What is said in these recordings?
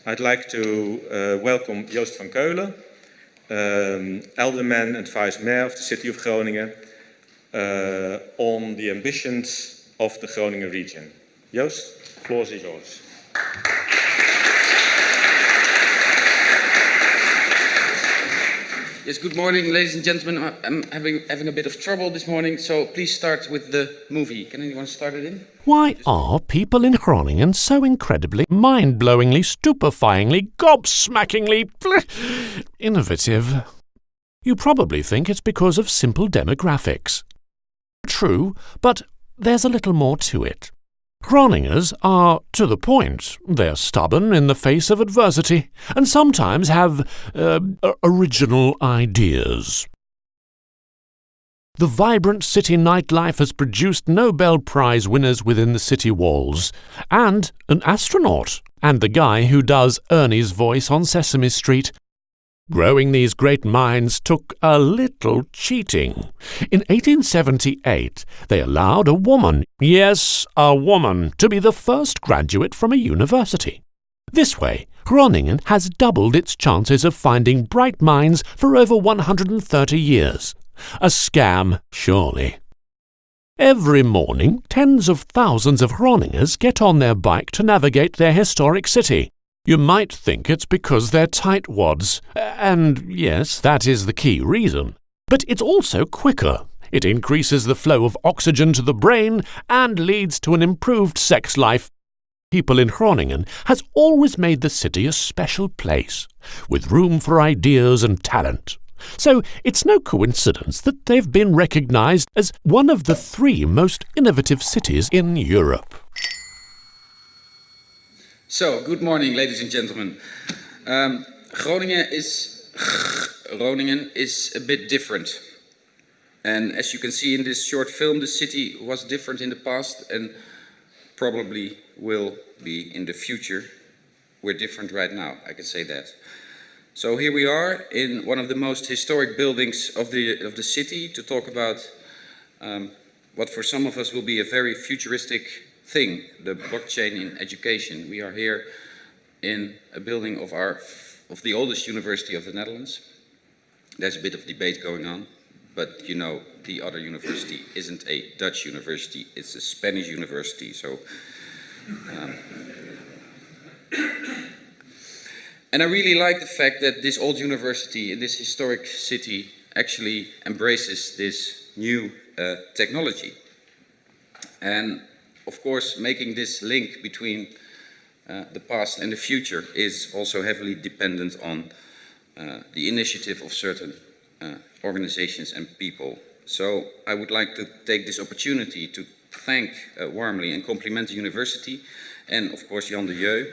I'd like to welcome Joost van Keulen, alderman and vice mayor of the city of Groningen, on the ambitions of the Groningen region. Joost, the floor is yours. Yes, good morning, ladies and gentlemen. I'm having a bit of trouble this morning, so please start with the movie. Can anyone start it in? Why are people in Groningen so incredibly, mind-blowingly, stupefyingly, gobsmackingly innovative? You probably think it's because of simple demographics. True, but there's a little more to it. Groningers are to the point. They're stubborn in the face of adversity, and sometimes have original ideas. The vibrant city nightlife has produced Nobel Prize winners within the city walls, and an astronaut, and the guy who does Ernie's voice on Sesame Street. Growing these great minds took a little cheating. In 1878, they allowed a woman, yes, a woman, to be the first graduate from a university. This way, Groningen has doubled its chances of finding bright minds for over 130 years. A scam, surely. Every morning, tens of thousands of Groningers get on their bike to navigate their historic city. You might think it's because they're tightwads, and yes, that is the key reason. But it's also quicker. It increases the flow of oxygen to the brain and leads to an improved sex life. People in Groningen has always made the city a special place, with room for ideas and talent. So it's no coincidence that they've been recognized as one of the 3 most innovative cities in Europe. So, good morning, ladies and gentlemen. Groningen is a bit different. And as you can see in this short film, the city was different in the past and probably will be in the future. We're different right now, I can say that. So here we are in one of the most historic buildings of the city to talk about what for some of us will be a very futuristic thing, the blockchain in education. We are here in a building of the oldest university of the Netherlands. There's a bit of debate going on, but you know, the other university isn't a Dutch university, it's a Spanish university. So, and I really like the fact that this old university in this historic city actually embraces this new technology. And of course, making this link between the past and the future is also heavily dependent on the initiative of certain organizations and people. So I would like to take this opportunity to thank warmly and compliment the university and of course Jan de Jeu,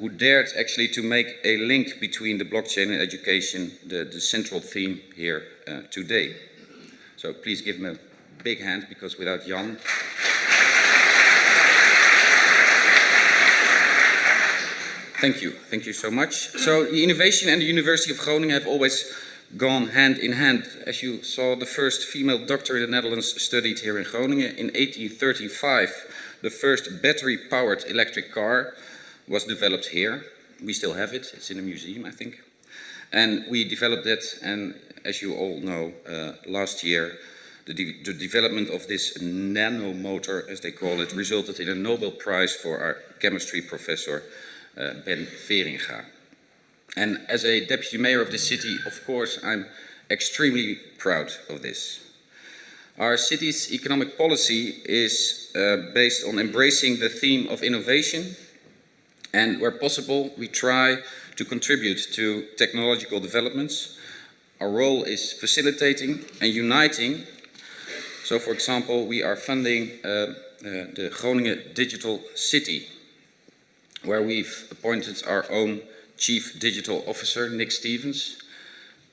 who dared actually to make a link between the blockchain and education, the central theme here today. So please give him a big hand, because without Jan, Thank you so much. So the innovation and the University of Groningen have always gone hand in hand. As you saw, the first female doctor in the Netherlands studied here in Groningen. In 1835, the first battery-powered electric car was developed here. We still have it, it's in a museum, I think. And we developed it, and as you all know, last year, the development of this nanomotor, as they call it, resulted in a Nobel Prize for our chemistry professor, Ben Veringa. And as a deputy mayor of the city, of course, I'm extremely proud of this. Our city's economic policy is based on embracing the theme of innovation, and where possible, we try to contribute to technological developments. Our role is facilitating and uniting. So, for example, we are funding the Groningen Digital City, where we've appointed our own Chief Digital Officer, Nick Stevens,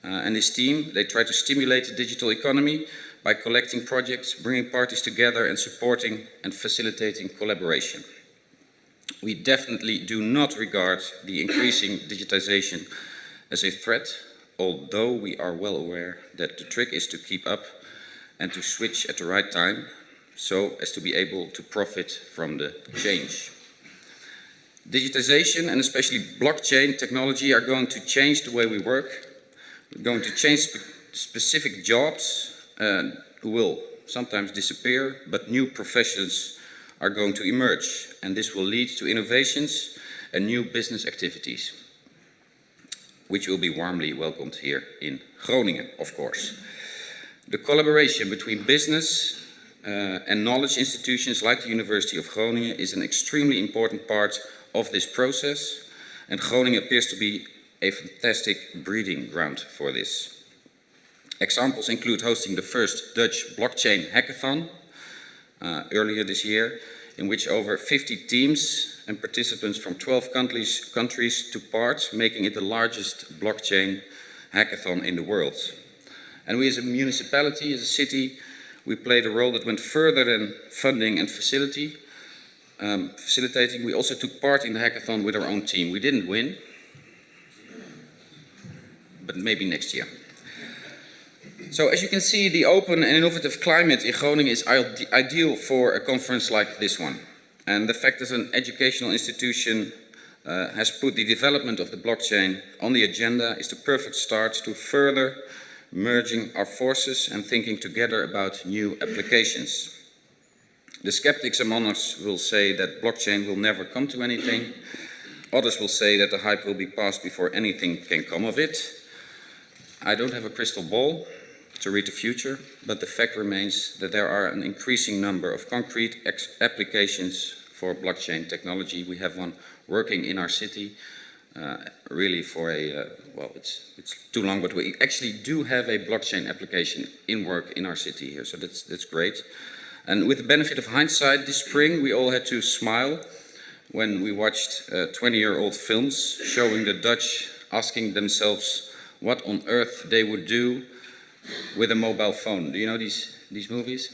and his team. They try to stimulate the digital economy by collecting projects, bringing parties together, and supporting and facilitating collaboration. We definitely do not regard the increasing digitization as a threat, although we are well aware that the trick is to keep up and to switch at the right time, so as to be able to profit from the change. Digitization and especially blockchain technology are going to change the way we work. We're going to change specific jobs who will sometimes disappear, but new professions are going to emerge, and this will lead to innovations and new business activities, which will be warmly welcomed here in Groningen, of course. The collaboration between business and knowledge institutions like the University of Groningen is an extremely important part of this process, and Groningen appears to be a fantastic breeding ground for this. Examples include hosting the first Dutch blockchain hackathon earlier this year, in which over 50 teams and participants from 12 countries took part, making it the largest blockchain hackathon in the world. And we as a municipality, as a city, we played a role that went further than funding and facilitating. We also took part in the hackathon with our own team. We didn't win, but maybe next year. So as you can see, the open and innovative climate in Groningen is ideal for a conference like this one. And the fact that an educational institution has put the development of the blockchain on the agenda is the perfect start to further merging our forces and thinking together about new applications. The skeptics among us will say that blockchain will never come to anything. Others will say that the hype will be past before anything can come of it. I don't have a crystal ball to read the future, but the fact remains that there are an increasing number of concrete applications for blockchain technology. We have one working in our city, really for well, it's too long, but we actually do have a blockchain application in work in our city here, so that's great. And with the benefit of hindsight, this spring we all had to smile when we watched 20-year-old films showing the Dutch asking themselves what on earth they would do with a mobile phone. Do you know these movies?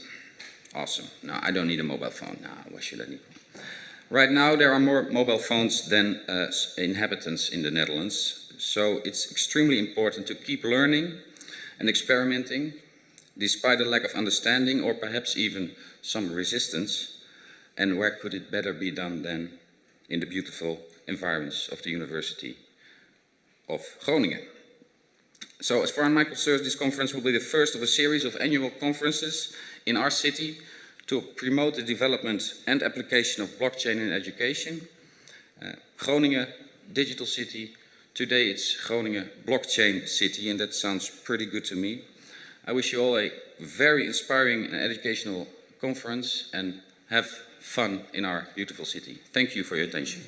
Awesome. No, I don't need a mobile phone. No, why should I need one? Right now there are more mobile phones than inhabitants in the Netherlands, so it's extremely important to keep learning and experimenting despite a lack of understanding or perhaps even some resistance. And where could it better be done than in the beautiful environments of the University of Groningen? So as far as I'm concerned, this conference will be the first of a series of annual conferences in our city to promote the development and application of blockchain in education. Groningen, digital city. Today it's Groningen blockchain city, and that sounds pretty good to me. I wish you all a very inspiring and educational conference and have fun in our beautiful city. Thank you for your attention.